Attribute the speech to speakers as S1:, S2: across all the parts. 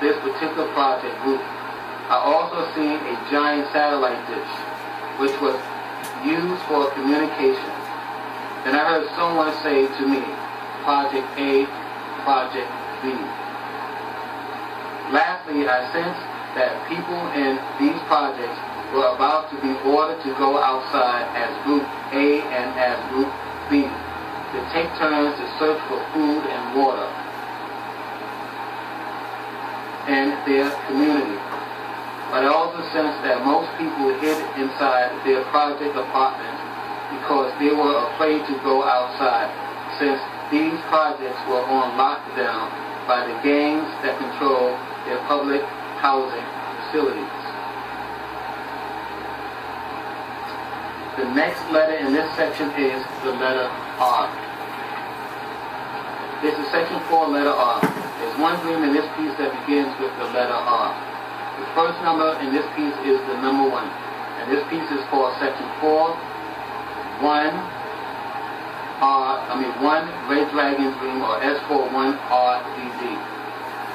S1: this particular project group. I also seen a giant satellite dish, which was used for communication. Then I heard someone say to me, Project A, Project B. Lastly, I sensed that people in these projects were about to be ordered to go outside as Group A and as Group B to take turns to search for food and water in their community. But I also sensed that most people hid inside their project apartments because they were afraid to go outside, since these projects were on lockdown by the gangs that control their public housing facilities. The next letter in this section is the letter R. This is section 4, letter R. There's one dream in this piece that begins with the letter R. The first number in this piece is the number 1. And this piece is called section 4, 1 Red Dragon Dream, or S41RDD.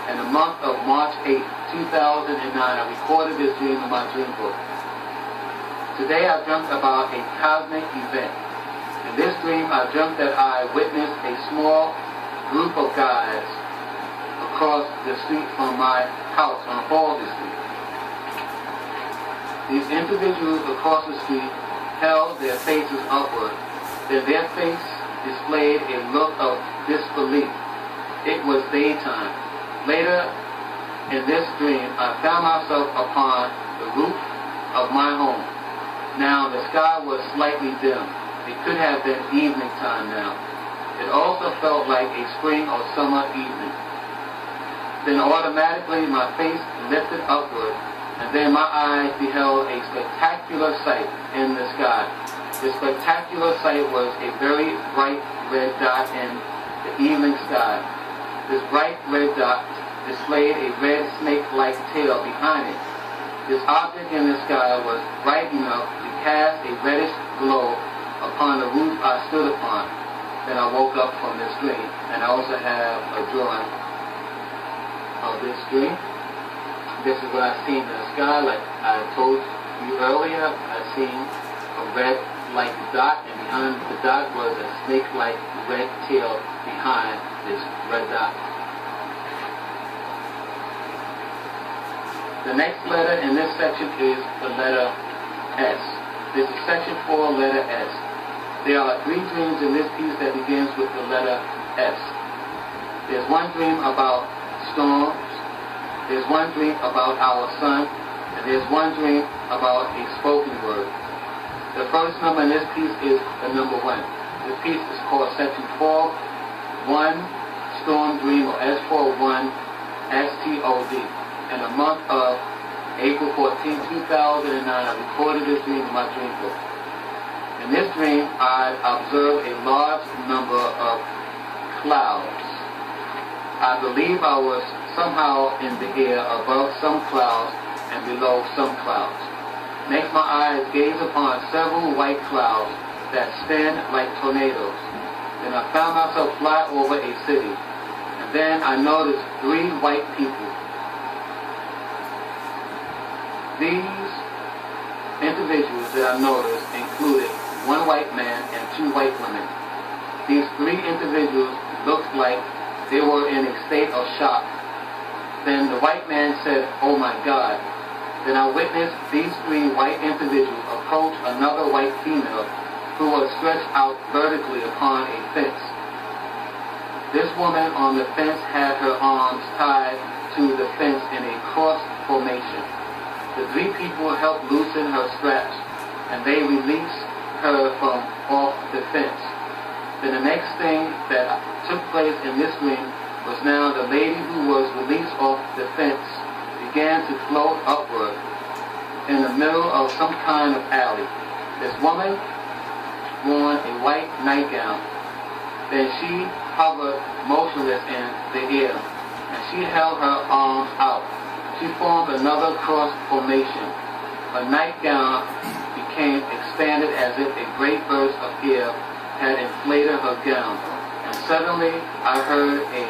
S1: In the month of March 8, 2009, I recorded this dream in my dream book. Today I dreamt about a cosmic event. In this dream I dreamt that I witnessed a small group of guys across the street from my house on Halsey Street. These individuals across the street held their faces upward. Then their face displayed a look of disbelief. It was daytime. Later in this dream, I found myself upon the roof of my home. Now the sky was slightly dim. It could have been evening time now. It also felt like a spring or summer evening. Then automatically my face lifted upward, and then my eyes beheld a spectacular sight in the sky. The spectacular sight was a very bright red dot in the evening sky. This bright red dot displayed a red snake-like tail behind it. This object in the sky was bright enough to cast a reddish glow upon the roof I stood upon. Then I woke up from this dream, and I also have a drawing of this dream. This is what I seen in the sky. Like I told you earlier, I seen a red-like dot, and behind the dot was a snake-like red tail behind this red dot. The next letter in this section is the letter S. This is section 4, letter S. There are 3 dreams in this piece that begins with the letter S. There's one dream about storms, there's one dream about our sun, and there's one dream about a spoken word. The first number in this piece is the number 1. This piece is called section 4, 1 Storm Dream, or S41 STOD. In the month of April 14, 2009, I recorded this dream in my dream book. In this dream, I observed a large number of clouds. I believe I was somehow in the air above some clouds and below some clouds. Next, my eyes gazed upon several white clouds that spin like tornadoes. Then I found myself fly over a city. And then I noticed 3 white people. These individuals that I noticed included 1 white man and 2 white women. These 3 individuals looked like they were in a state of shock. Then the white man said, "Oh my God." Then I witnessed these 3 white individuals approach another white female who was stretched out vertically upon a fence. This woman on the fence had her arms tied to the fence in a cross formation. The 3 people helped loosen her straps, and they released her from off the fence. Then the next thing that took place in this dream was now the lady who was released off the fence began to float upward in the middle of some kind of alley. This woman wore a white nightgown. Then she hovered motionless in the air, and she held her arms out. She formed another cross formation. Her nightgown became expanded as if a great burst of air had inflated her gown. And suddenly I heard a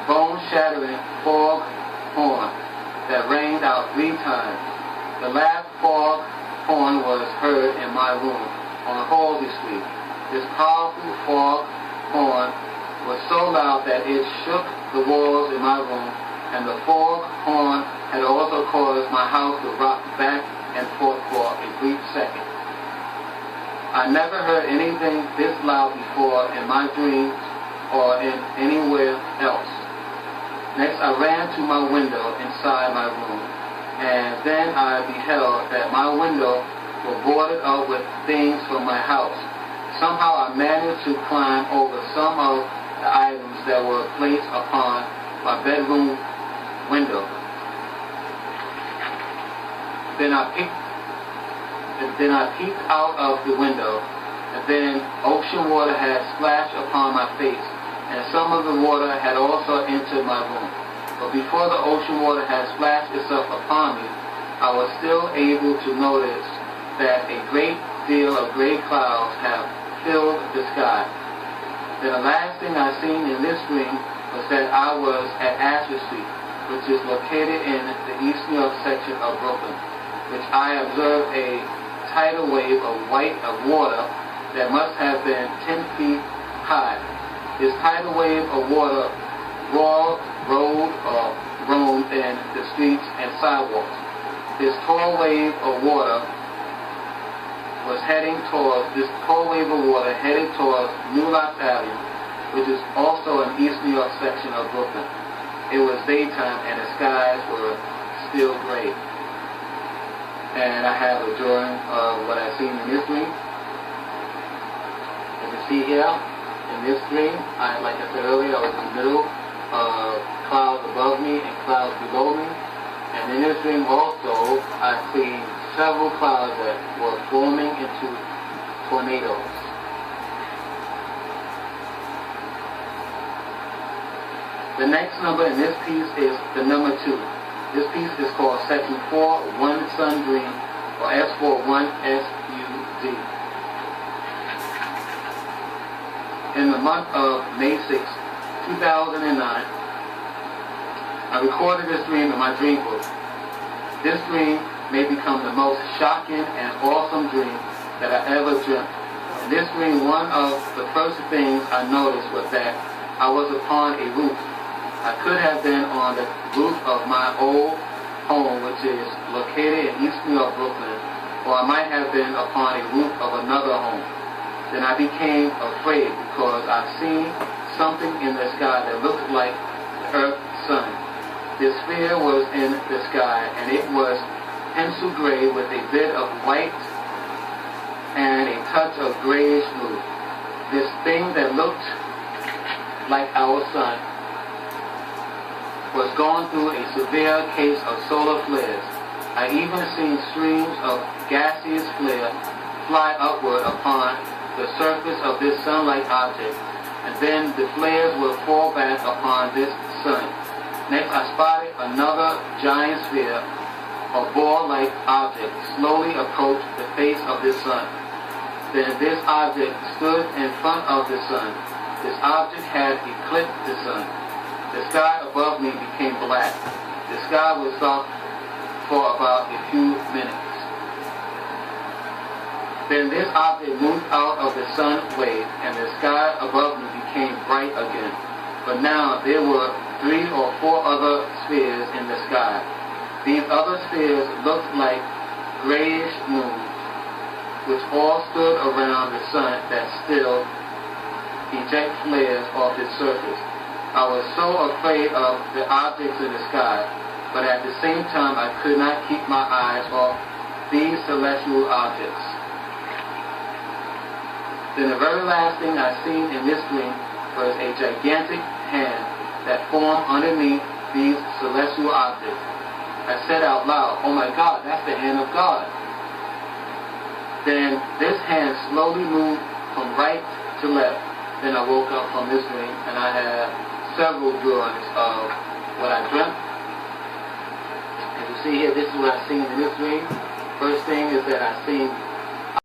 S1: bone bone-shattering fog horn that rang out 3 times. The last fog horn was heard in my room on Halsey Street. This powerful fog horn was so loud that it shook the walls in my room, and the fog horn had also caused my house to rock back and forth for a brief second. I never heard anything this loud before in my dreams or in anywhere else. Next, I ran to my window inside my room, and then I beheld that my window was boarded up with things from my house. Somehow I managed to climb over some of the items that were placed upon my bedroom window. Then I peeked out of the window, and then ocean water had splashed upon my face, and some of the water had also entered my room. But before the ocean water had splashed itself upon me, I was still able to notice that a great deal of gray clouds have filled the sky. Then the last thing I seen in this dream was that I was at Asher Street, which is located in the East New York section of Brooklyn, which I observed a tidal wave of water that must have been 10 feet high. This tidal wave of water roamed in the streets and sidewalks. This tall wave of water headed towards New Lock Alley, which is also an East New York section of Brooklyn. It was daytime and the skies were still gray. And I have a drawing of what I've seen in this dream. You can see here, in this dream, like I said earlier, I was in the middle of clouds above me and clouds below me. And in this dream also, I see several clouds that were forming into tornadoes. The next number in this piece is the number 2. This piece is called Section 4, One Sun Dream, or S41 SUD. In the month of May 6, 2009, I recorded this dream in my dream book. This dream may become the most shocking and awesome dream that I ever dreamt. In this dream, one of the first things I noticed was that I was upon a roof. I could have been on the roof of my old home, which is located in East New York, Brooklyn, or I might have been upon a roof of another home. Then I became afraid because I seen something in the sky that looked like the Earth's sun. This sphere was in the sky, and it was pencil gray with a bit of white and a touch of grayish blue. This thing that looked like our sun was going through a severe case of solar flares. I even seen streams of gaseous flare fly upward upon the surface of this sun-like object, and then the flares would fall back upon this sun. Next, I spotted another giant sphere, a ball-like object, slowly approach the face of this sun. Then this object stood in front of the sun. This object had eclipsed the sun. The sky above me became black. The sky was soft for about a few minutes. Then this object moved out of the sun wave, and the sky above me became bright again. But now there were 3 or 4 other spheres in the sky. These other spheres looked like grayish moons, which all stood around the sun that still eject flares off its surface. I was so afraid of the objects in the sky, but at the same time I could not keep my eyes off these celestial objects. Then the very last thing I seen in this dream was a gigantic hand that formed underneath these celestial objects. I said out loud, "Oh my God, that's the hand of God." Then this hand slowly moved from right to left. Then I woke up from this dream, and I have several drawings of what I dreamt. As you see here, this is what I seen in this dream. First thing is that I seen